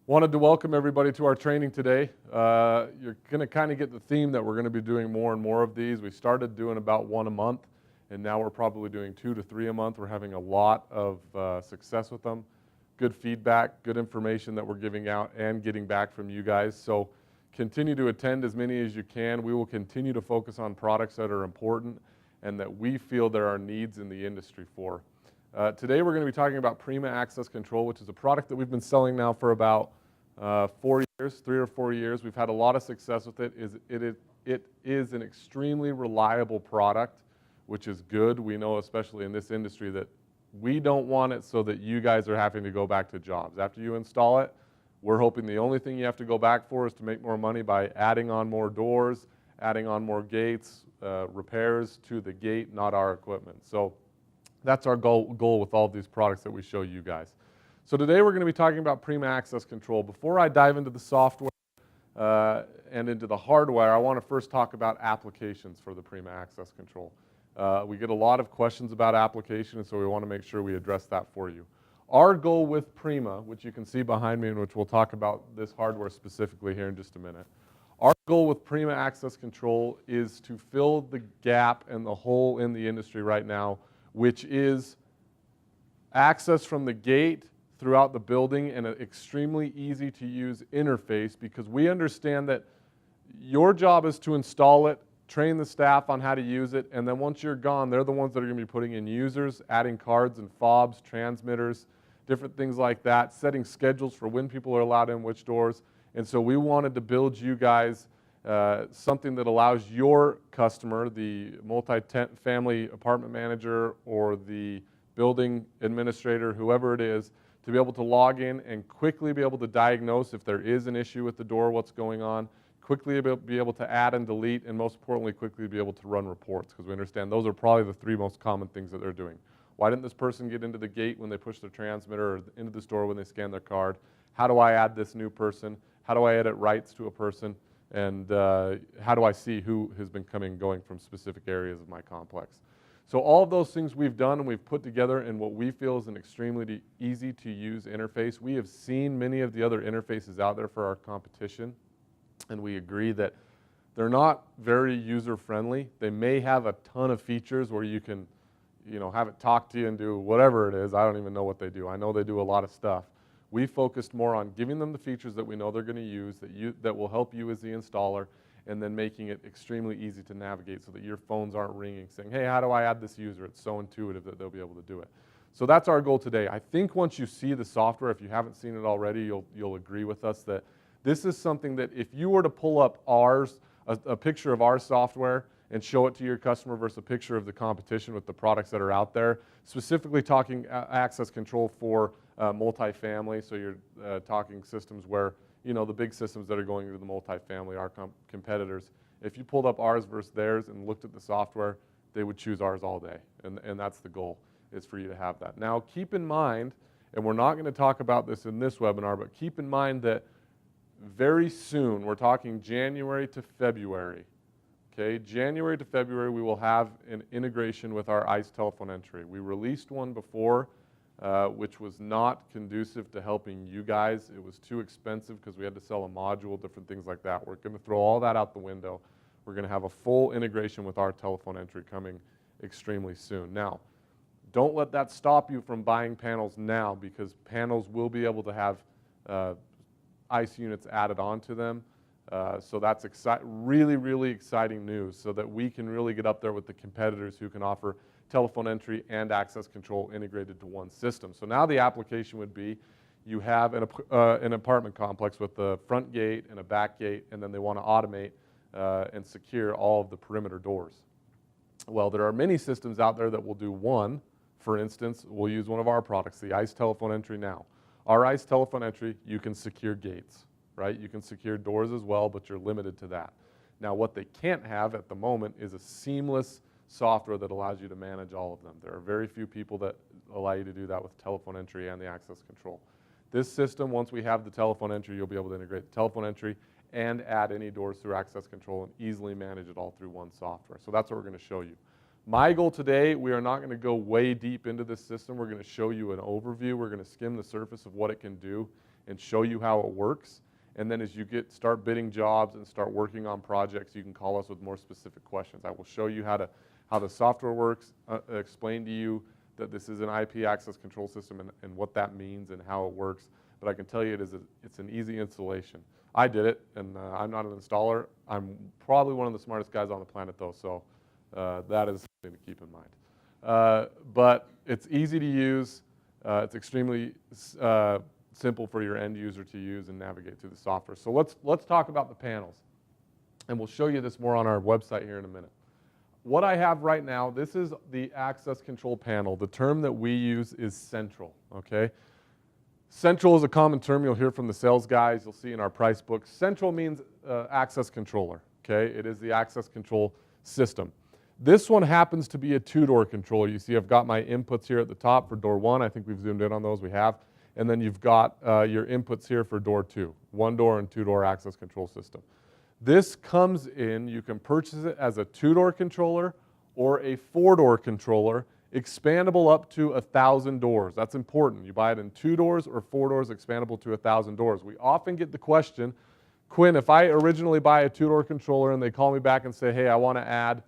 Wanted to welcome everybody to our training today. You're going to kind of get the theme that we're going to be doing more and more of these. We started doing about one a month, and now we're probably doing 2 to 3 a month. We're having a lot of success with them. Good feedback, good information that we're giving out and getting back from you guys. So continue to attend as many as you can. We will continue to focus on products that are important and that we feel there are needs in the industry for. Today we're going to be talking about Prima Access Control, which is a product that we've been selling now for about 4 years, 3 or 4 years. We've had a lot of success with it. It is an extremely reliable product, which is good. We know, especially in this industry, that we don't want it so that you guys are having to go back to jobs. After you install it, we're hoping the only thing you have to go back for is to make more money by adding on more doors, adding on more gates, repairs to the gate, not our equipment. So that's our goal with all of these products that we show you guys. So today we're going to be talking about Prima Access Control. Before I dive into the software and into the hardware, I want to first talk about applications for the Prima Access Control. We get a lot of questions about applications, so we want to make sure we address that for you. Our goal with Prima, which you can see behind me and which we'll talk about this hardware specifically here in just a minute. Our goal with Prima Access Control is to fill the gap and the hole in the industry right now, which is access from the gate throughout the building and an extremely easy to use interface, because we understand that your job is to install it, train the staff on how to use it, and then once you're gone, they're the ones that are going to be putting in users, adding cards and fobs, transmitters, different things like that, setting schedules for when people are allowed in which doors. And so we wanted to build you guys something that allows your customer, the multi-family apartment manager or the building administrator, whoever it is, to be able to log in and quickly be able to diagnose if there is an issue with the door, what's going on, quickly be able to add and delete, and most importantly, quickly be able to run reports, because we understand those are probably the 3 most common things that they're doing. Why didn't this person get into the gate when they push their transmitter, or into this door when they scan their card? How do I add this new person? How do I edit rights to a person? And how do I see who has been coming and going from specific areas of my complex? So all of those things we've done and we've put together in what we feel is an extremely easy to use interface. We have seen many of the other interfaces out there for our competition, and we agree that they're not very user friendly. They may have a ton of features where you can, have it talk to you and do whatever it is. I don't even know what they do. I know they do a lot of stuff. We focused more on giving them the features that we know they're going to use, that will help you as the installer, and then making it extremely easy to navigate so that your phones aren't ringing saying, hey, how do I add this user? It's so intuitive that they'll be able to do it. So that's our goal today. I think once you see the software, if you haven't seen it already, you'll agree with us that this is something that if you were to pull up a picture of our software and show it to your customer versus a picture of the competition with the products that are out there, specifically talking access control for multifamily, so you're talking systems where, the big systems that are going into the multifamily, our competitors, if you pulled up ours versus theirs and looked at the software, they would choose ours all day. And that's the goal, is for you to have that. Now, keep in mind, and we're not going to talk about this in this webinar, but keep in mind that very soon, we're talking January to February, okay? January to February, we will have an integration with our ICE telephone entry. We released one before, which was not conducive to helping you guys. It was too expensive because we had to sell a module, different things like that. We're going to throw all that out the window. We're going to have a full integration with our telephone entry coming extremely soon. Now, don't let that stop you from buying panels now, because panels will be able to have ICE units added onto them. So that's really, really exciting news, so that we can really get up there with the competitors who can offer telephone entry and access control integrated to one system. So now the application would be, you have an apartment complex with a front gate and a back gate, and then they want to automate and secure all of the perimeter doors. Well, there are many systems out there that will do one. For instance, we'll use one of our products, the ICE telephone entry now. Our ICE telephone entry, you can secure gates, right? You can secure doors as well, but you're limited to that. Now, what they can't have at the moment is a seamless software that allows you to manage all of them. There are very few people that allow you to do that with telephone entry and the access control. This system, once we have the telephone entry, you'll be able to integrate the telephone entry and add any doors through access control and easily manage it all through one software. So that's what we're going to show you. My goal today, we are not going to go way deep into this system. We're going to show you an overview. We're going to skim the surface of what it can do and show you how it works. And then as you start bidding jobs and start working on projects, you can call us with more specific questions. I will show you how the software works, explain to you that this is an IP access control system and what that means and how it works. But I can tell you it's an easy installation. I did it, and I'm not an installer. I'm probably one of the smartest guys on the planet, though, so that is something to keep in mind. But it's easy to use. It's extremely simple for your end user to use and navigate through the software. So let's talk about the panels, and we'll show you this more on our website here in a minute. What I have right now, this is the access control panel. The term that we use is central, okay? Central is a common term you'll hear from the sales guys. You'll see in our price book. Central means access controller, okay? It is the access control system. This one happens to be a two-door controller. You see I've got my inputs here at the top for door 1. I think we've zoomed in on those. We have. And then you've got your inputs here for door 2. One-door and two-door access control system. This comes in, you can purchase it as a 2-door controller or a 4-door controller, expandable up to 1,000 doors. That's important. You buy it in 2 doors or 4 doors, expandable to 1,000 doors. We often get the question, Quinn, if I originally buy a 2-door controller and they call me back and say, hey, I want to add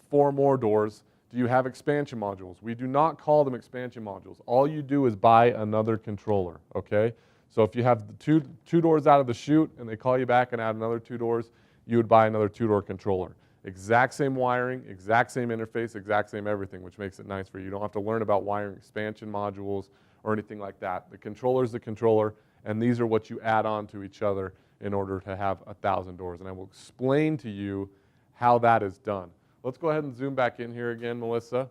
4 more doors, do you have expansion modules? We do not call them expansion modules. All you do is buy another controller, okay? So if you have the two doors out of the chute and they call you back and add another 2 doors, you would buy another 2-door controller. Exact same wiring, exact same interface, exact same everything, which makes it nice for you. You don't have to learn about wiring expansion modules or anything like that. The controller is the controller, and these are what you add on to each other in order to have 1,000 doors. And I will explain to you how that is done. Let's go ahead and zoom back in here again, Melissa.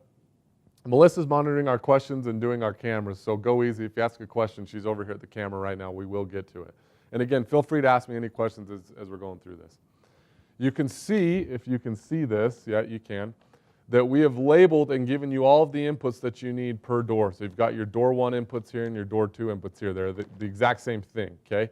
Melissa's monitoring our questions and doing our cameras, so go easy. If you ask a question, she's over here at the camera right now. We will get to it. And again, feel free to ask me any questions as we're going through this. You can see, if you can see this, yeah, you can, that we have labeled and given you all of the inputs that you need per door. So you've got your door 1 inputs here and your door 2 inputs here. They're the exact same thing, okay?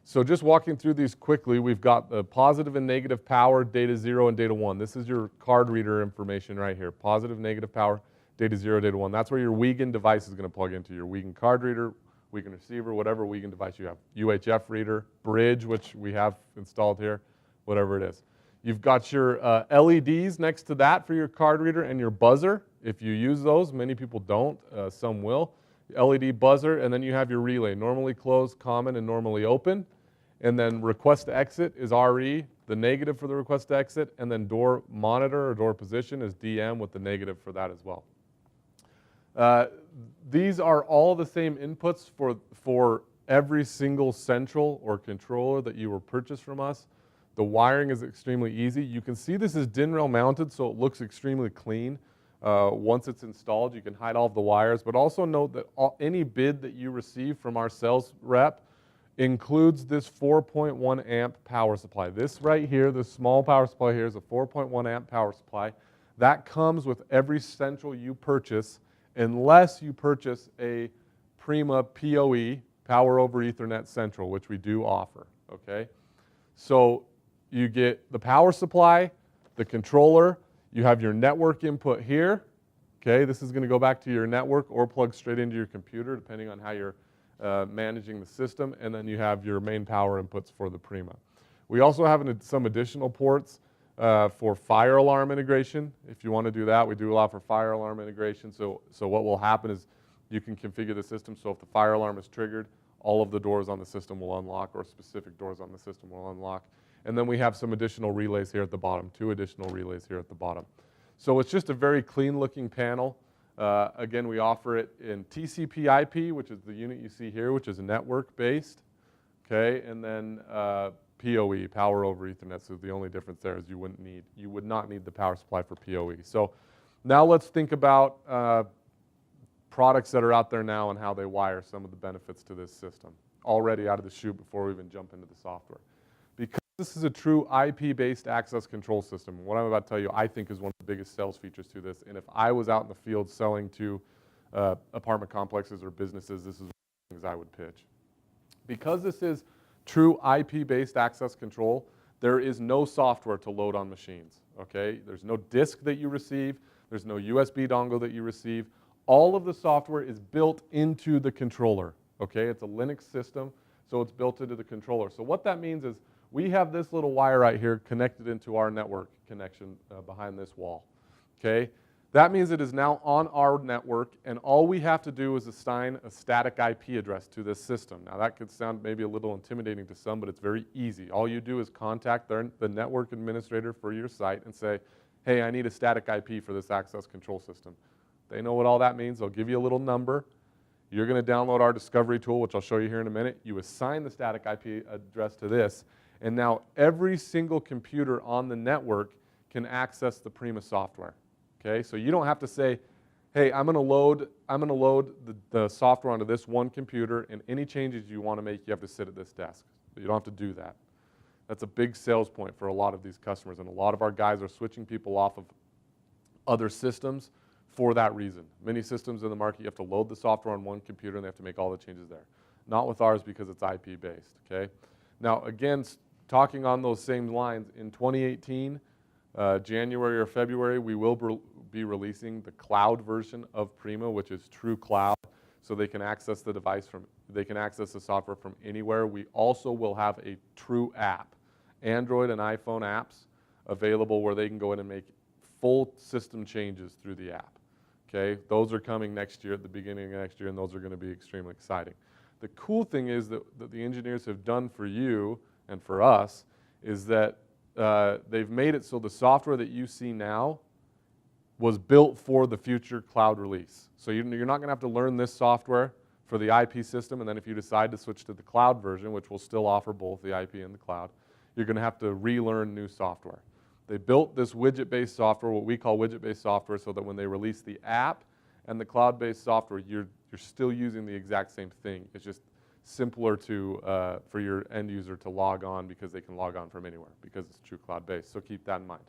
So just walking through these quickly, we've got the positive and negative power, data 0 and data 1. This is your card reader information right here. Positive, negative power, data 0, data 1. That's where your Wiegand device is going to plug into. Your Wiegand card reader, Wiegand receiver, whatever Wiegand device you have. UHF reader, bridge, which we have installed here, whatever it is. You've got your LEDs next to that for your card reader and your buzzer. If you use those, many people don't, some will. LED buzzer, and then you have your relay, normally closed, common, and normally open. And then request to exit is RE, the negative for the request to exit, and then door monitor or door position is DM with the negative for that as well. These are all the same inputs for every single central or controller that you will purchase from us. The wiring is extremely easy. You can see this is DIN rail mounted, so it looks extremely clean. Once it's installed, you can hide all of the wires, but also note that any bid that you receive from our sales rep includes this 4.1 amp power supply. This right here, this small power supply here is a 4.1 amp power supply. That comes with every central you purchase unless you purchase a Prima PoE, Power over Ethernet Central, which we do offer, okay? So you get the power supply, the controller, you have your network input here, okay? This is going to go back to your network or plug straight into your computer depending on how you're managing the system, and then you have your main power inputs for the Prima. We also have some additional ports for fire alarm integration. If you want to do that, we do allow for fire alarm integration. So what will happen is you can configure the system so if the fire alarm is triggered, all of the doors on the system will unlock, or specific doors on the system will unlock. And then we have some additional relays here at the bottom, 2 additional relays here at the bottom. So it's just a very clean looking panel. Again, we offer it in TCP/IP, which is the unit you see here, which is network based, okay, and then PoE, Power over Ethernet. So the only difference there is you would not need the power supply for PoE. So now let's think about products that are out there now and how they wire, some of the benefits to this system already out of the chute before we even jump into the software. Because this is a true IP-based access control system, what I'm about to tell you I think is one of the biggest sales features to this. And if I was out in the field selling to apartment complexes or businesses, this is one of the things I would pitch. Because this is true IP-based access control, there is no software to load on machines, okay? There's no disk that you receive. There's no USB dongle that you receive. All of the software is built into the controller, okay? It's a Linux system, so it's built into the controller. So what that means is we have this little wire right here connected into our network connection behind this wall, okay? That means it is now on our network, and all we have to do is assign a static IP address to this system. Now that could sound maybe a little intimidating to some, but it's very easy. All you do is contact the network administrator for your site and say, hey, I need a static IP for this access control system. They know what all that means. They'll give you a little number. You're going to download our discovery tool, which I'll show you here in a minute. You assign the static IP address to this, and now every single computer on the network can access the Prima software. Okay, so you don't have to say, hey, I'm going to load the software onto this one computer, and any changes you want to make, you have to sit at this desk. You don't have to do that. That's a big sales point for a lot of these customers, and a lot of our guys are switching people off of other systems for that reason. Many systems in the market, you have to load the software on one computer, and they have to make all the changes there. Not with ours because it's IP-based, okay? Now, again, talking on those same lines, in 2018, January or February, we will be releasing the cloud version of Prima, which is true cloud, so they can access the device they can access the software from anywhere. We also will have a true app, Android and iPhone apps available where they can go in and make full system changes through the app. Okay, those are coming next year, at the beginning of next year, and those are going to be extremely exciting. The cool thing is that the engineers have done for you and for us is that they've made it so the software that you see now was built for the future cloud release. So you're not going to have to learn this software for the IP system, and then if you decide to switch to the cloud version, which will still offer both the IP and the cloud, you're going to have to relearn new software. They built this widget-based software, what we call widget-based software, so that when they release the app and the cloud-based software, you're still using the exact same thing. It's just simpler for your end user to log on because they can log on from anywhere because it's true cloud-based. So keep that in mind.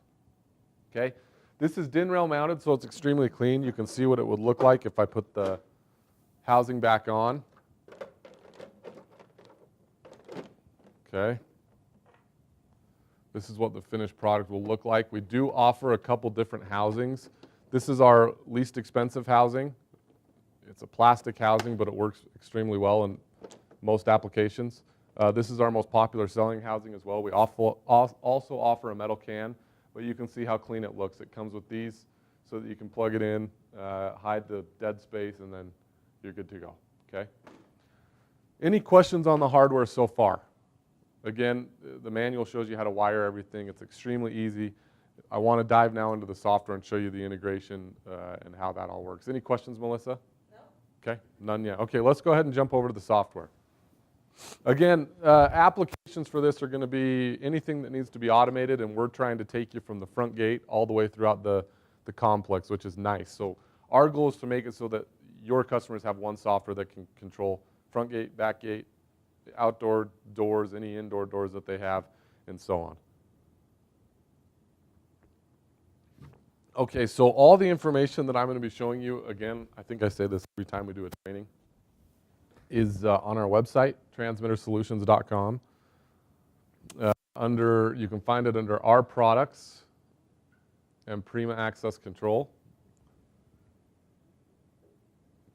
Okay, this is DIN rail mounted, so it's extremely clean. You can see what it would look like if I put the housing back on. Okay. This is what the finished product will look like. We do offer a couple different housings. This is our least expensive housing. It's a plastic housing, but it works extremely well in most applications. This is our most popular selling housing as well. We also offer a metal can, but you can see how clean it looks. It comes with these so that you can plug it in, hide the dead space, and then you're good to go. Okay? Any questions on the hardware so far? Again, the manual shows you how to wire everything. It's extremely easy. I want to dive now into the software and show you the integration and how that all works. Any questions, Melissa? No. Okay, none yet. Okay, let's go ahead and jump over to the software. Again, applications for this are going to be anything that needs to be automated, and we're trying to take you from the front gate all the way throughout the complex, which is nice. So our goal is to make it so that your customers have one software that can control front gate, back gate, outdoor doors, any indoor doors that they have, and so on. Okay, so all the information that I'm going to be showing you, again, I think I say this every time we do a training, is on our website, transmittersolutions.com. You can find it under our products and Prima Access Control.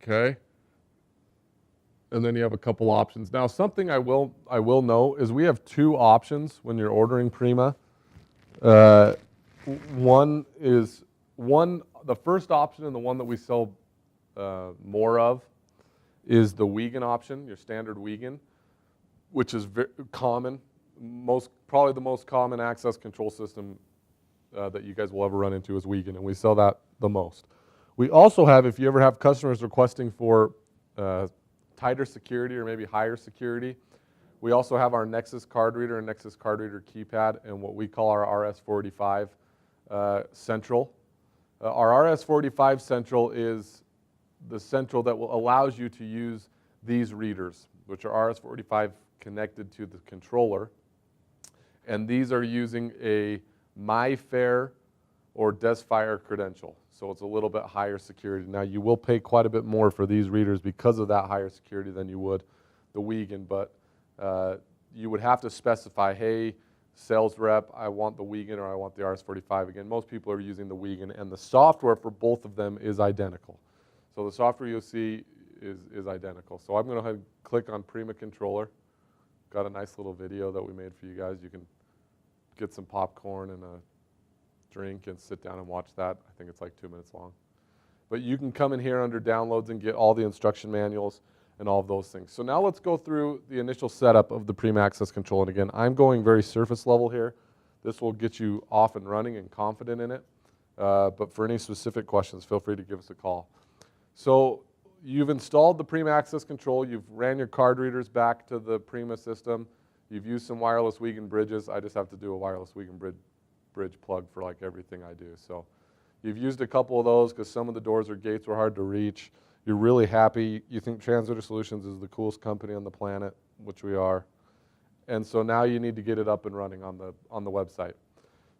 Okay. And then you have a couple options. Now, something I will know is we have two options when you're ordering Prima. The first option and the one that we sell more of is the Wiegand option, your standard Wiegand, which is very common, probably the most common access control system that you guys will ever run into is Wiegand, and we sell that the most. We also have, if you ever have customers requesting for tighter security or maybe higher security, we also have our Nexus card reader and Nexus card reader keypad and what we call our RS-485 Central. Our RS-485 Central is the central that allows you to use these readers, which are RS-485 connected to the controller. And these are using a MyFair or DesFire credential. So it's a little bit higher security. Now you will pay quite a bit more for these readers because of that higher security than you would the Wiegand, but you would have to specify, hey, sales rep, I want the Wiegand or I want the RS-485. Again, most people are using the Wiegand, and the software for both of them is identical. So the software you'll see is identical. So I'm going to go ahead and click on Prima Controller. Got a nice little video that we made for you guys. You can get some popcorn and a drink and sit down and watch that. I think it's like 2 minutes long. But you can come in here under downloads and get all the instruction manuals and all of those things. So now let's go through the initial setup of the Prima Access Control. And again, I'm going very surface level here. This will get you off and running and confident in it. But for any specific questions, feel free to give us a call. So you've installed the Prima Access Control. You've ran your card readers back to the Prima system. You've used some wireless Wiegand bridges. I just have to do a wireless Wiegand bridge plug for like everything I do. So you've used a couple of those because some of the doors or gates were hard to reach. You're really happy. You think Transmitter Solutions is the coolest company on the planet, which we are. And so now you need to get it up and running on the website.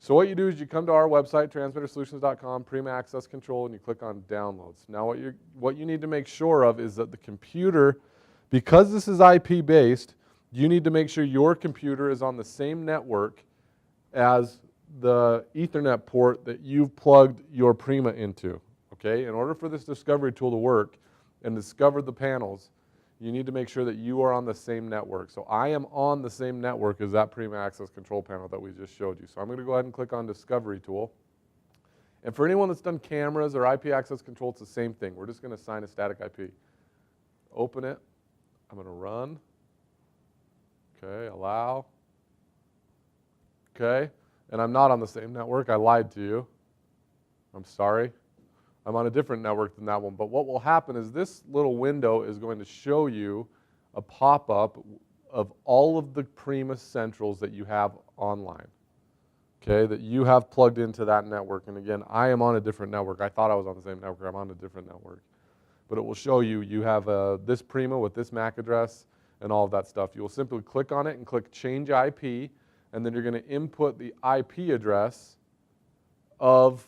So what you do is you come to our website, transmittersolutions.com, Prima Access Control, and you click on Downloads. Now what you need to make sure of is that the computer, because this is IP-based, you need to make sure your computer is on the same network as the Ethernet port that you've plugged your Prima into. Okay? In order for this discovery tool to work and discover the panels, you need to make sure that you are on the same network. So I am on the same network as that Prima Access Control panel that we just showed you. So I'm going to go ahead and click on Discovery Tool. And for anyone that's done cameras or IP access control, it's the same thing. We're just going to assign a static IP. Open it. I'm going to run. Okay, allow. Okay, and I'm not on the same network. I lied to you. I'm sorry. I'm on a different network than that one. But what will happen is this little window is going to show you a pop-up of all of the Prima Centrals that you have online, okay, that you have plugged into that network. And again, I am on a different network. I thought I was on the same network. I'm on a different network. But it will show you, you have this Prima with this MAC address and all of that stuff. You will simply click on it and click Change IP, and then you're going to input the IP address of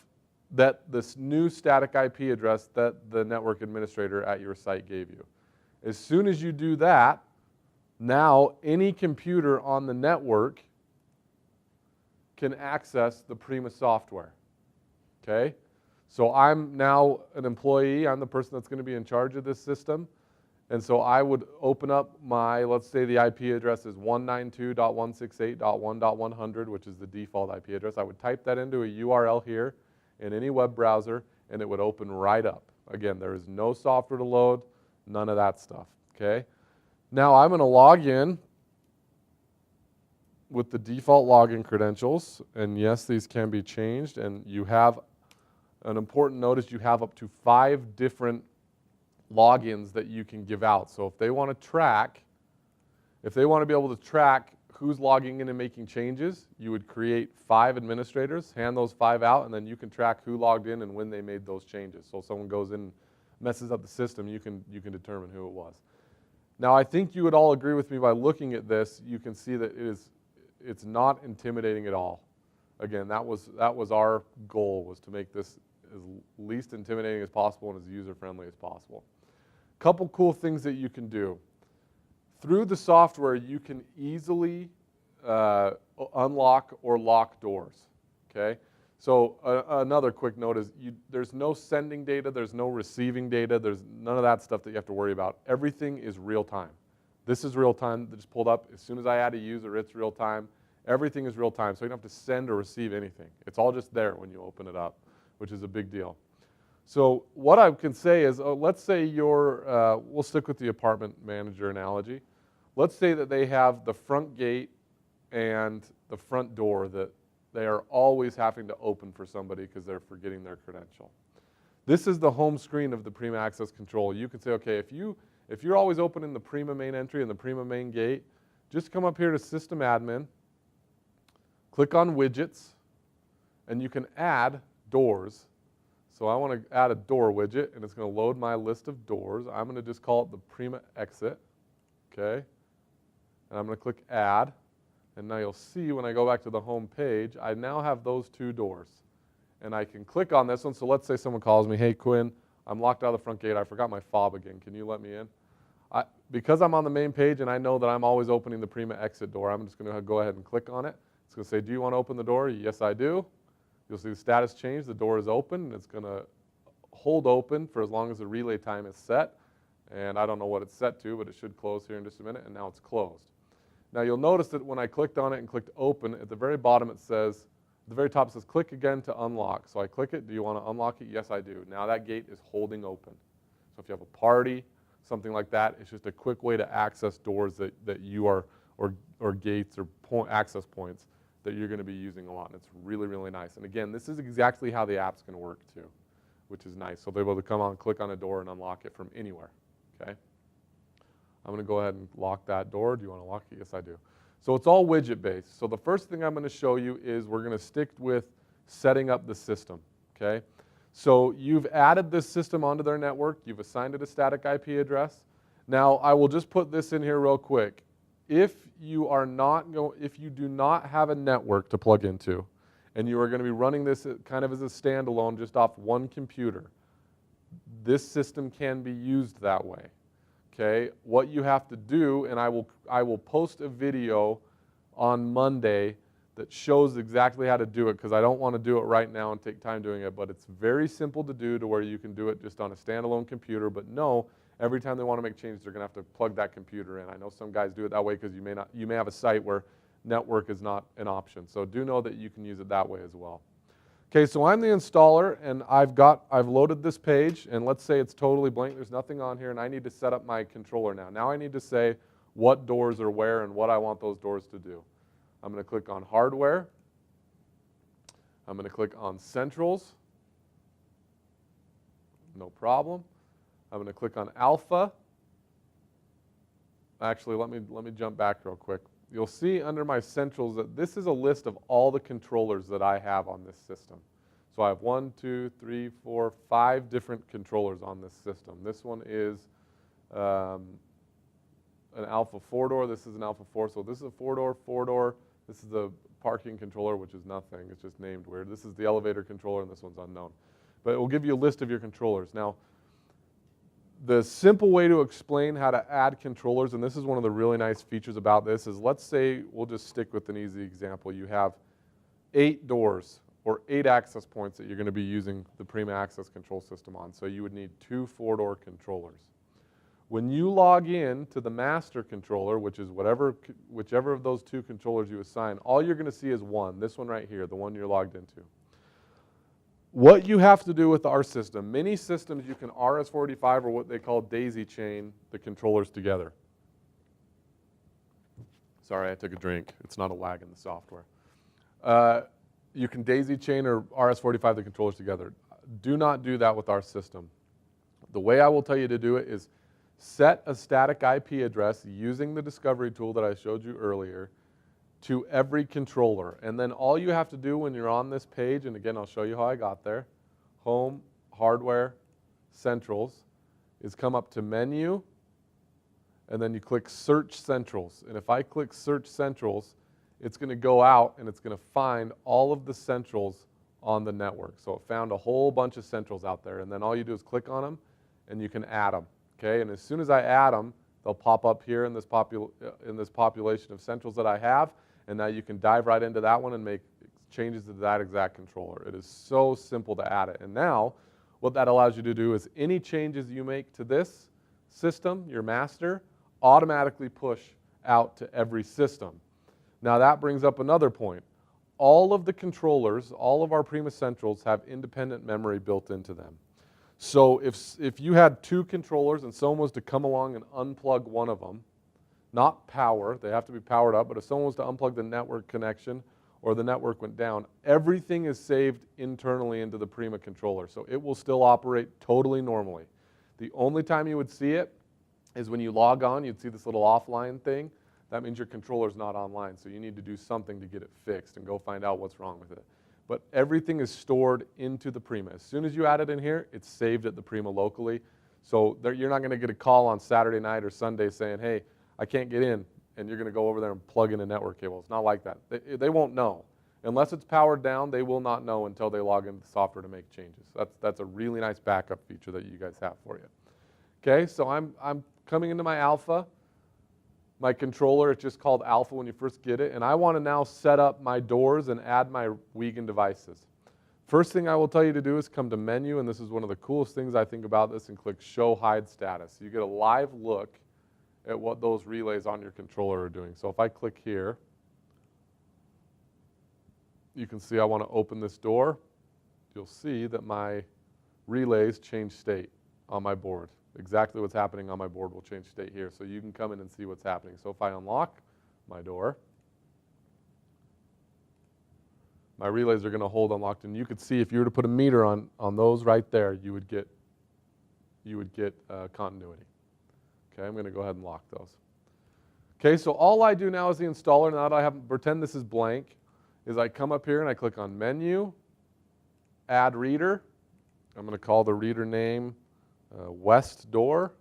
this new static IP address that the network administrator at your site gave you. As soon as you do that, now any computer on the network can access the Prima software. Okay? So I'm now an employee. I'm the person that's going to be in charge of this system. And so I would open up my, let's say the IP address is 192.168.1.100, which is the default IP address. I would type that into a URL here in any web browser, and it would open right up. Again, there is no software to load, none of that stuff, okay? Now I'm going to log in with the default login credentials, and yes, these can be changed, and you have, an important note is you have up to 5 different logins that you can give out. So if they want to track, if they want to be able to track who's logging in and making changes, you would create 5 administrators, hand those 5 out, and then you can track who logged in and when they made those changes. So if someone goes in and messes up the system, you can determine who it was. Now I think you would all agree with me by looking at this, you can see that it's not intimidating at all. Again, that was our goal, was to make this as least intimidating as possible and as user-friendly as possible. Couple cool things that you can do. Through the software, you can easily unlock or lock doors, okay? So another quick note is there's no sending data, there's no receiving data, there's none of that stuff that you have to worry about. Everything is real time. This is real time, that just pulled up. As soon as I add a user, it's real time. Everything is real time, so you don't have to send or receive anything. It's all just there when you open it up, which is a big deal. So what I can say is, let's say we'll stick with the apartment manager analogy. Let's say that they have the front gate and the front door that they are always having to open for somebody because they're forgetting their credential. This is the home screen of the Prima Access Control. You can say, okay, if you're always opening the Prima main entry and the Prima main gate, just come up here to System Admin, click on Widgets, and you can add doors. So I want to add a door widget, and it's going to load my list of doors. I'm going to just call it the Prima Exit, okay? And I'm going to click Add, and now you'll see when I go back to the home page, I now have those 2 doors. And I can click on this one. So let's say someone calls me, hey Quinn, I'm locked out of the front gate. I forgot my fob again. Can you let me in? Because I'm on the main page and I know that I'm always opening the Prima Exit door, I'm just going to go ahead and click on it. It's going to say, do you want to open the door? Yes, I do. You'll see the status change. The door is open, and it's going to hold open for as long as the relay time is set. And I don't know what it's set to, but it should close here in just a minute, and now it's closed. Now you'll notice that when I clicked on it and clicked open, at the very bottom it says, at the very top it says click again to unlock. So I click it. Do you want to unlock it? Yes, I do. Now that gate is holding open. So if you have a party, something like that, it's just a quick way to access doors that you are, or gates or access points that you're going to be using a lot. And it's really, really nice. And again, this is exactly how the app's going to work too, which is nice. So they'll be able to come on, click on a door and unlock it from anywhere. Okay. I'm going to go ahead and lock that door. Do you want to lock it? Yes, I do. So it's all widget based. So the first thing I'm going to show you is we're going to stick with setting up the system. Okay. So you've added this system onto their network. You've assigned it a static IP address. Now I will just put this in here real quick. If you do not have a network to plug into, and you are going to be running this kind of as a standalone just off one computer, this system can be used that way. Okay, what you have to do, and I will post a video on Monday that shows exactly how to do it, because I don't want to do it right now and take time doing it, but it's very simple to do to where you can do it just on a standalone computer. But no, every time they want to make changes, they're going to have to plug that computer in. I know some guys do it that way because you may have a site where network is not an option. So do know that you can use it that way as well. Okay, so I'm the installer, and I've loaded this page, and let's say it's totally blank, there's nothing on here, and I need to set up my controller now. Now I need to say what doors are where and what I want those doors to do. I'm going to click on hardware. I'm going to click on centrals. No problem. I'm going to click on alpha. Actually, let me jump back real quick. You'll see under my centrals that this is a list of all the controllers that I have on this system. So I have 1, 2, 3, 4, 5 different controllers on this system. This one is an alpha 4-door. This is an alpha 4. So this is a 4-door, 4-door. This is the parking controller, which is nothing. It's just named weird. This is the elevator controller, and this one's unknown. But it will give you a list of your controllers. Now, the simple way to explain how to add controllers, and this is one of the really nice features about this, is let's say, we'll just stick with an easy example. You have 8 doors or 8 access points that you're going to be using the Prima access control system on. So you would need 2 4-door controllers. When you log in to the master controller, which is whichever of those 2 controllers you assign, all you're going to see is one, this one right here, the one you're logged into. What you have to do with our system, many systems you can RS-485 or what they call daisy chain the controllers together. Sorry, I took a drink. It's not a lag in the software. You can daisy chain or RS-485 the controllers together. Do not do that with our system. The way I will tell you to do it is set a static IP address using the discovery tool that I showed you earlier to every controller. And then all you have to do when you're on this page, and again, I'll show you how I got there, home, hardware, centrals, is come up to menu, and then you click search centrals. And if I click search centrals, it's going to go out and it's going to find all of the centrals on the network. So it found a whole bunch of centrals out there, and then all you do is click on them and you can add them. Okay, and as soon as I add them, they'll pop up here in this population of centrals that I have. And now you can dive right into that one and make changes to that exact controller. It is so simple to add it. And now what that allows you to do is any changes you make to this system, your master, automatically push out to every system. Now that brings up another point. All of the controllers, all of our Prima Centrals have independent memory built into them. So if you had 2 controllers and someone was to come along and unplug one of them, not power, they have to be powered up, but if someone was to unplug the network connection or the network went down, everything is saved internally into the Prima controller. So it will still operate totally normally. The only time you would see it is when you log on, you'd see this little offline thing. That means your controller's not online, so you need to do something to get it fixed and go find out what's wrong with it. But everything is stored into the Prima. As soon as you add it in here, it's saved at the Prima locally. So you're not going to get a call on Saturday night or Sunday saying, hey, I can't get in, and you're going to go over there and plug in a network cable. It's not like that. They won't know. Unless it's powered down, they will not know until they log into the software to make changes. That's a really nice backup feature that you guys have for you. Okay, so I'm coming into my alpha. My controller, it's just called alpha when you first get it, and I want to now set up my doors and add my Wiegand devices. First thing I will tell you to do is come to menu, and this is one of the coolest things I think about this, and click show hide status. You get a live look at what those relays on your controller are doing. So if I click here, you can see I want to open this door. You'll see that my relays change state on my board. Exactly what's happening on my board will change state here. So you can come in and see what's happening. So if I unlock my door, my relays are going to hold unlocked, and you could see if you were to put a meter on those right there, you would get continuity. Okay, I'm going to go ahead and lock those. Okay, so all I do now as the installer, now that I have pretend this is blank, is I come up here and I click on Menu, Add Reader. I'm going to call the reader name West Door.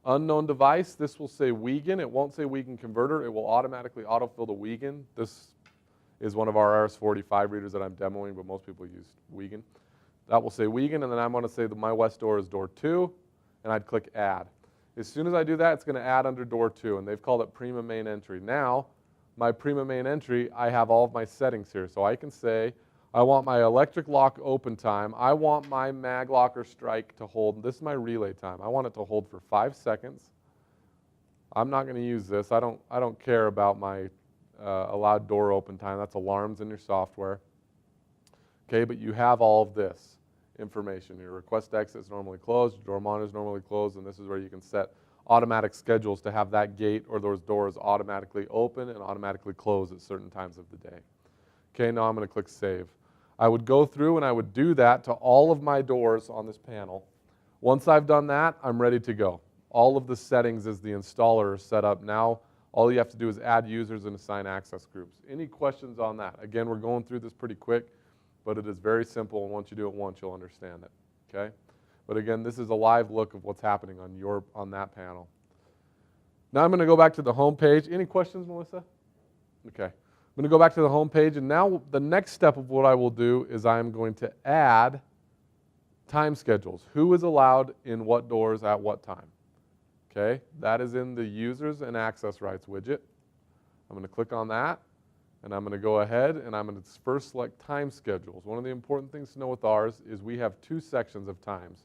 Unknown device, this will say Wiegand. It won't say Wiegand Converter. It will automatically autofill to Wiegand. This is one of our RS-485 readers that I'm demoing, but most people use Wiegand. That will say Wiegand, and then I'm going to say that my West Door is door 2, and I'd click Add. As soon as I do that, it's going to add under door 2, and they've called it Prima Main Entry. Now, my Prima Main Entry, I have all of my settings here. So I can say, I want my electric lock open time. I want my mag locker strike to hold. This is my relay time. I want it to hold for 5 seconds. I'm not going to use this. I don't care about my allowed door open time. That's alarms in your software. Okay, but you have all of this information. Your request exit is normally closed, your door monitor is normally closed, and this is where you can set automatic schedules to have that gate or those doors automatically open and automatically close at certain times of the day. Okay, now I'm going to click Save. I would go through and I would do that to all of my doors on this panel. Once I've done that, I'm ready to go. All of the settings as the installer are set up. Now, all you have to do is add users and assign access groups. Any questions on that? Again, we're going through this pretty quick, but it is very simple, and once you do it once, you'll understand it. Okay? But again, this is a live look of what's happening on that panel. Now I'm going to go back to the home page. Any questions, Melissa? Okay. I'm going to go back to the home page, and now the next step of what I will do is I'm going to add time schedules. Who is allowed in what doors at what time? Okay, that is in the Users and Access Rights widget. I'm going to click on that, and I'm going to go ahead and I'm going to first select time schedules. One of the important things to know with ours is we have 2 sections of times,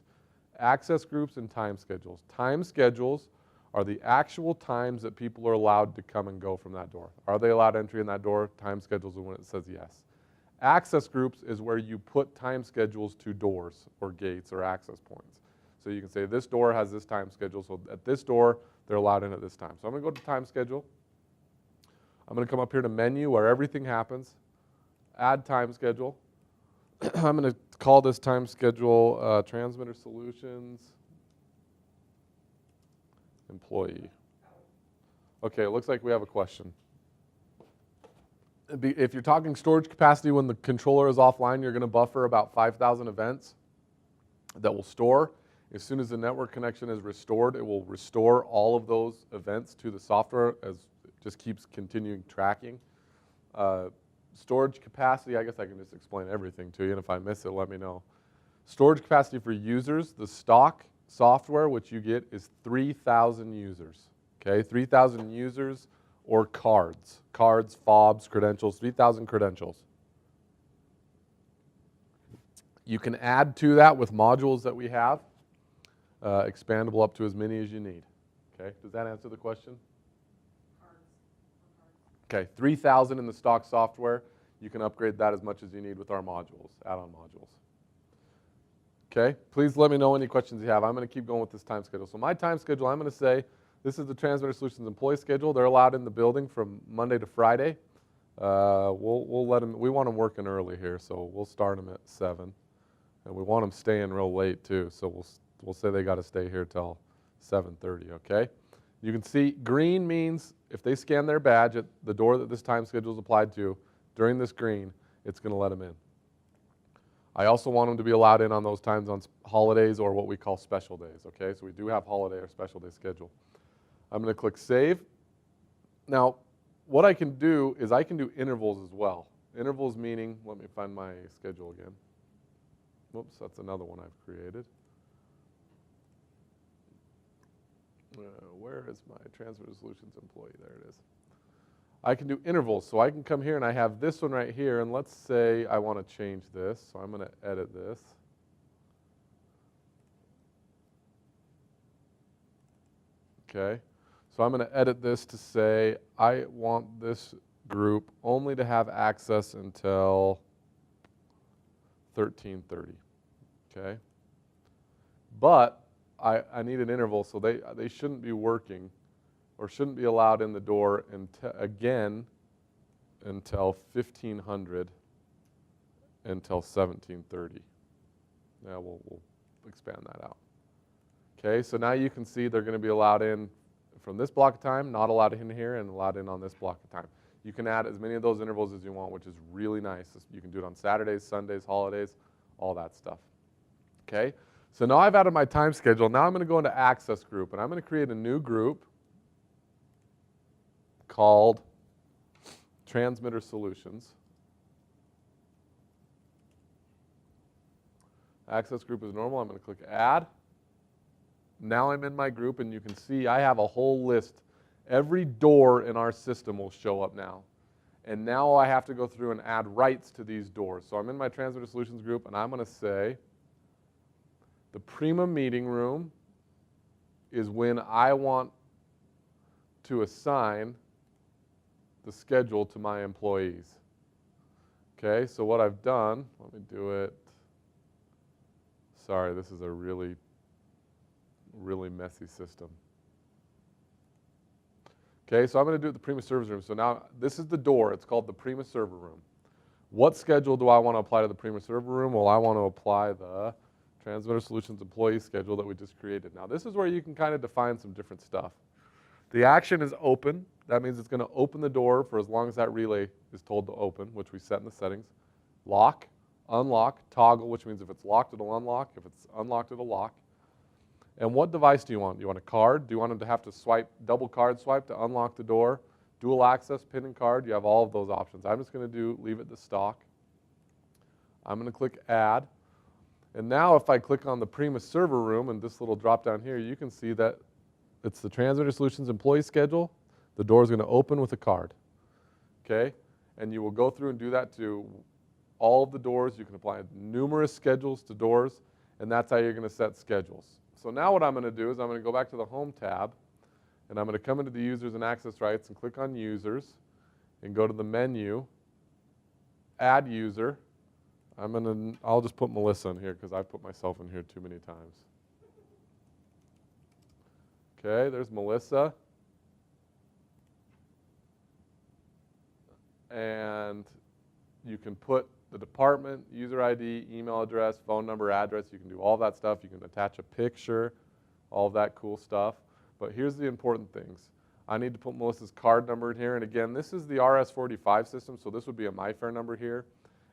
access groups and time schedules. Time schedules are the actual times that people are allowed to come and go from that door. Are they allowed entry in that door? Time schedules are when it says yes. Access groups is where you put time schedules to doors or gates or access points. So you can say this door has this time schedule, so at this door, they're allowed in at this time. So I'm going to go to time schedule. I'm going to come up here to menu where everything happens, add time schedule. I'm going to call this time schedule Transmitter Solutions Employee. Okay, it looks like we have a question. If you're talking storage capacity when the controller is offline, you're going to buffer about 5,000 events that will store. As soon as the network connection is restored, it will restore all of those events to the software as it just keeps continuing tracking. Storage capacity, I guess I can just explain everything to you, and if I miss it, let me know. Storage capacity for users, the stock software which you get is 3,000 users. Okay, 3,000 users or cards, fobs, credentials, 3,000 credentials. You can add to that with modules that we have. Expandable up to as many as you need. Okay, does that answer the question? Okay, 3,000 in the stock software. You can upgrade that as much as you need with our modules, add-on modules. Okay, please let me know any questions you have. I'm going to keep going with this time schedule. So my time schedule, I'm going to say, this is the Transmitter Solutions employee schedule. They're allowed in the building from Monday to Friday. We'll let them, we want them working early here, so we'll start them at 7. And we want them staying real late too, so we'll say they got to stay here till 7:30, okay? You can see green means if they scan their badge at the door that this time schedule is applied to, during this green, it's going to let them in. I also want them to be allowed in on those times on holidays or what we call special days, okay? So we do have holiday or special day schedule. I'm going to click Save. Now, what I can do is I can do intervals as well. Intervals meaning, let me find my schedule again. Whoops, that's another one I've created. Where is my Transmitter Solutions employee? There it is. I can do intervals. So I can come here and I have this one right here, and let's say I want to change this. So I'm going to edit this. Okay. So I'm going to edit this to say I want this group only to have access until 13:30. Okay. But I need an interval, so they shouldn't be working or shouldn't be allowed in the door again until 1500 until 17:30. Now we'll expand that out. Okay, so now you can see they're going to be allowed in from this block of time, not allowed in here, and allowed in on this block of time. You can add as many of those intervals as you want, which is really nice. You can do it on Saturdays, Sundays, holidays, all that stuff. Okay, so now I've added my time schedule. Now I'm going to go into Access Group, and I'm going to create a new group called Transmitter Solutions. Access Group is normal. I'm going to click Add. Now I'm in my group, and you can see I have a whole list. Every door in our system will show up now. And now I have to go through and add rights to these doors. So I'm in my Transmitter Solutions group, and I'm going to say the Prima meeting room is when I want to assign the schedule to my employees. Okay, so what I've done, let me do it. Sorry, this is a really messy system. Okay, so I'm going to do it the Prima servers room. So now this is the door. It's called the Prima server room. What schedule do I want to apply to the Prima server room? Well, I want to apply the Transmitter Solutions employee schedule that we just created. Now this is where you can kind of define some different stuff. The action is open. That means it's going to open the door for as long as that relay is told to open, which we set in the settings. Lock, unlock, toggle, which means if it's locked, it'll unlock. If it's unlocked, it'll lock. And what device do you want? Do you want a card? Do you want them to have to swipe, double card swipe to unlock the door? Dual access, pin and card, you have all of those options. I'm just going to leave it to stock. I'm going to click Add. And now if I click on the Prima server room and this little drop down here, you can see that it's the Transmitter Solutions employee schedule. The door is going to open with a card. Okay? And you will go through and do that to all of the doors. You can apply numerous schedules to doors, and that's how you're going to set schedules. So now what I'm going to do is I'm going to go back to the Home tab, and I'm going to come into the Users and Access Rights and click on Users and go to the menu, Add User. I'll just put Melissa in here because I've put myself in here too many times. Okay, there's Melissa. And you can put the department, user ID, email address, phone number, address. You can do all that stuff. You can attach a picture, all of that cool stuff. But here's the important things. I need to put Melissa's card number in here. And again, this is the RS-45 system, so this would be a MyFair number here.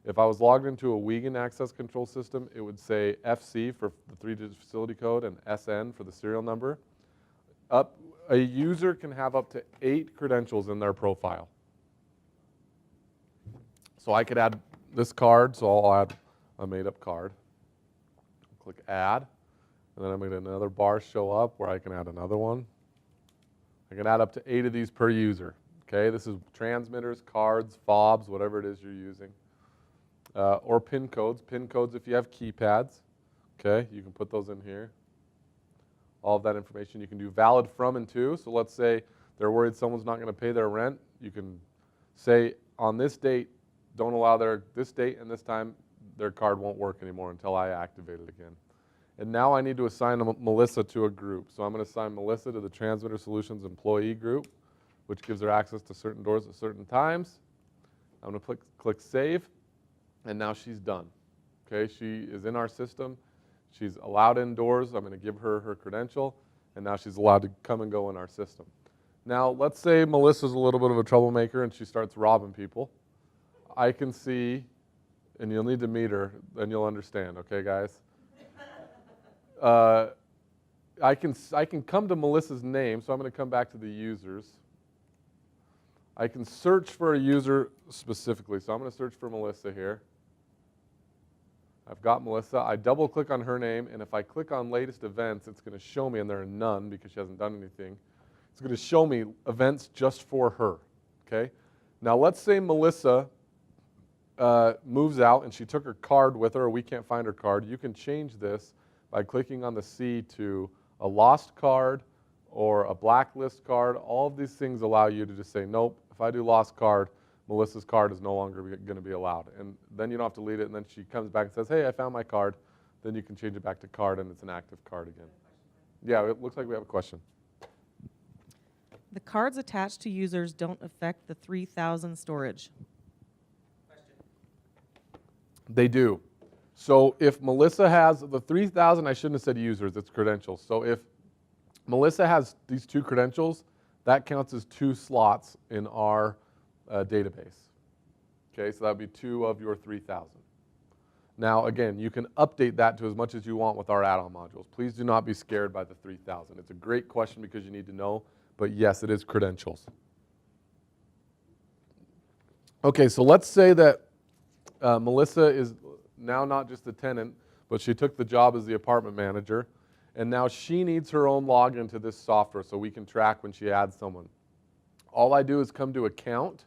If I was logged into a Wiegand access control system, it would say FC for the 3-digit facility code and SN for the serial number. A user can have up to 8 credentials in their profile. So I could add this card, so I'll add a made-up card. Click Add, and then I'm going to get another bar show up where I can add another one. I can add up to 8 of these per user. Okay, this is transmitters, cards, fobs, whatever it is you're using. Or pin codes. Pin codes if you have keypads. Okay, you can put those in here. All of that information. You can do valid from and to. So let's say they're worried someone's not going to pay their rent. You can say on this date, don't allow this date and this time, their card won't work anymore until I activate it again. And now I need to assign Melissa to a group. So I'm going to assign Melissa to the Transmitter Solutions employee group, which gives her access to certain doors at certain times. I'm going to click Save, and now she's done. Okay, she is in our system. She's allowed indoors. I'm going to give her her credential, and now she's allowed to come and go in our system. Now, let's say Melissa's a little bit of a troublemaker and she starts robbing people. I can see, and you'll need to meet her, then you'll understand, okay, guys? I can come to Melissa's name, so I'm going to come back to the users. I can search for a user specifically, so I'm going to search for Melissa here. I've got Melissa. I double click on her name, and if I click on latest events, it's going to show me, and there are none because she hasn't done anything. It's going to show me events just for her, okay? Now let's say Melissa moves out and she took her card with her, or we can't find her card. You can change this by clicking on the C to a lost card or a blacklist card. All of these things allow you to just say, nope, if I do lost card, Melissa's card is no longer going to be allowed. And then you don't have to delete it, and then she comes back and says, hey, I found my card. Then you can change it back to card, and it's an active card again. Yeah, it looks like we have a question. The cards attached to users don't affect the 3,000 storage. They do. So if Melissa has the 3,000, I shouldn't have said users, it's credentials. So if Melissa has these 2 credentials, that counts as 2 slots in our database. Okay, so that would be 2 of your 3,000. Now, again, you can update that to as much as you want with our add-on modules. Please do not be scared by the 3,000. It's a great question because you need to know, but yes, it is credentials. Okay, so let's say that Melissa is now not just a tenant, but she took the job as the apartment manager, and now she needs her own login to this software so we can track when she adds someone. All I do is come to account.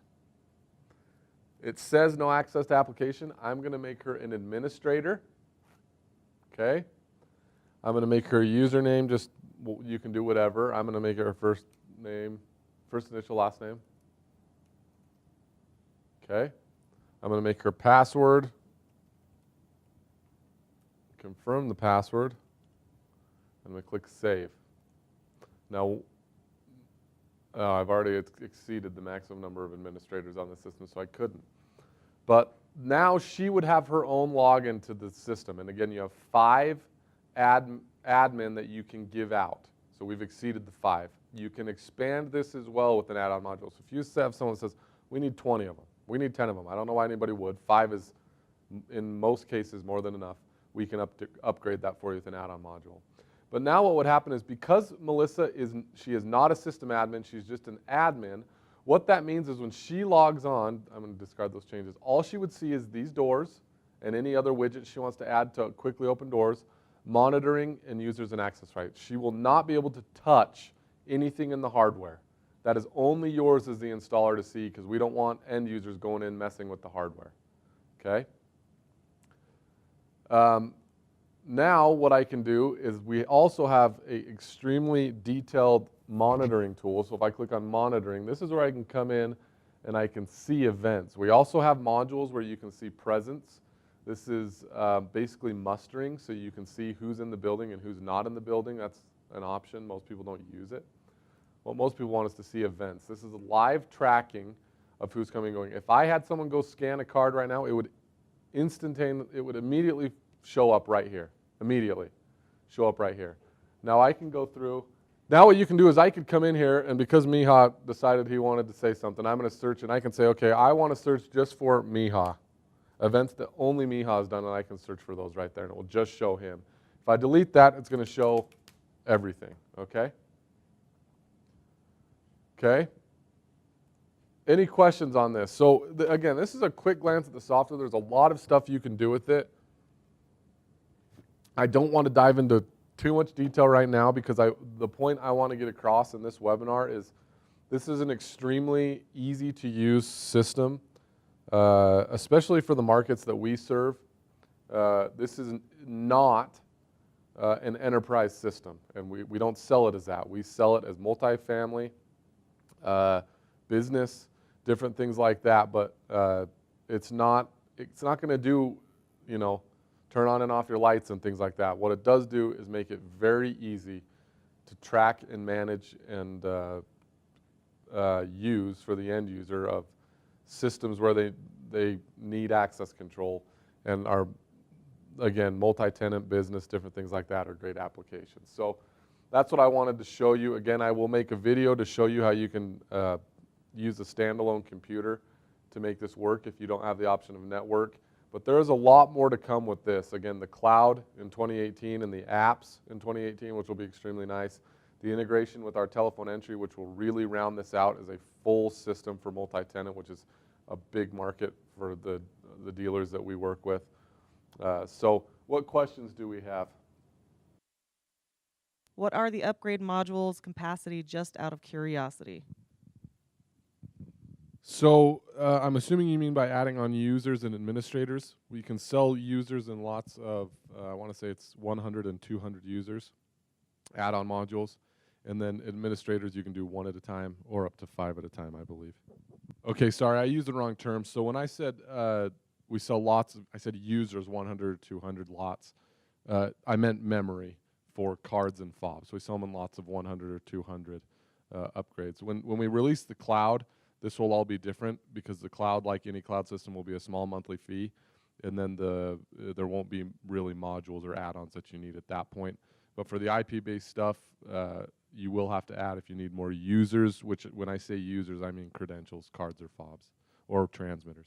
It says no access to application. I'm going to make her an administrator. Okay. I'm going to make her a username. Just, you can do whatever. I'm going to make her first name, first initial, last name. Okay. I'm going to make her password. Confirm the password. I'm going to click save. Now, I've already exceeded the maximum number of administrators on the system, so I couldn't. But now she would have her own login to the system. And again, you have 5 admin that you can give out. So we've exceeded the 5. You can expand this as well with an add-on module. So if you have someone that says, we need 20 of them, we need 10 of them, I don't know why anybody would. 5 is, in most cases, more than enough. We can upgrade that for you with an add-on module. But now what would happen is, because Melissa is not a system admin, she's just an admin, what that means is when she logs on, I'm going to discard those changes, all she would see is these doors and any other widgets she wants to add to quickly open doors, monitoring, and users and access rights. She will not be able to touch anything in the hardware. That is only yours as the installer to see, because we don't want end users going in messing with the hardware. Okay? Now what I can do is we also have an extremely detailed monitoring tool. So if I click on monitoring, this is where I can come in and I can see events. We also have modules where you can see presence. This is basically mustering, so you can see who's in the building and who's not in the building. That's an option. Most people don't use it. What most people want is to see events. This is a live tracking of who's coming and going. If I had someone go scan a card right now, it would immediately show up right here. Immediately show up right here. Now I can go through. Now what you can do is I could come in here, and because Miha decided he wanted to say something, I'm going to search, and I can say, okay, I want to search just for Miha. Events that only Miha has done, and I can search for those right there, and it will just show him. If I delete that, it's going to show everything, okay? Okay? Any questions on this? So again, this is a quick glance at the software. There's a lot of stuff you can do with it. I don't want to dive into too much detail right now, because the point I want to get across in this webinar is this is an extremely easy to use system, especially for the markets that we serve. This is not an enterprise system, and we don't sell it as that. We sell it as multifamily, business, different things like that, but it's not going to do, turn on and off your lights and things like that. What it does do is make it very easy to track and manage and use for the end user of systems where they need access control and are, again, multi-tenant business, different things like that are great applications. So that's what I wanted to show you. Again, I will make a video to show you how you can use a standalone computer to make this work if you don't have the option of network. But there is a lot more to come with this. Again, the cloud in 2018 and the apps in 2018, which will be extremely nice. The integration with our telephone entry, which will really round this out as a full system for multi-tenant, which is a big market for the dealers that we work with. So what questions do we have? What are the upgrade modules capacity, just out of curiosity? So I'm assuming you mean by adding on users and administrators. We can sell users in lots of, I want to say it's 100 and 200 users, add-on modules. And then administrators, you can do one at a time or up to 5 at a time, I believe. Okay, sorry, I used the wrong term. So when I said we sell lots of, I said users, 100 or 200 lots. I meant memory for cards and fobs. So we sell them in lots of 100 or 200 upgrades. When we release the cloud, this will all be different because the cloud, like any cloud system, will be a small monthly fee, and then there won't be really modules or add-ons that you need at that point. But for the IP-based stuff, you will have to add if you need more users, which when I say users, I mean credentials, cards, or fobs, or transmitters.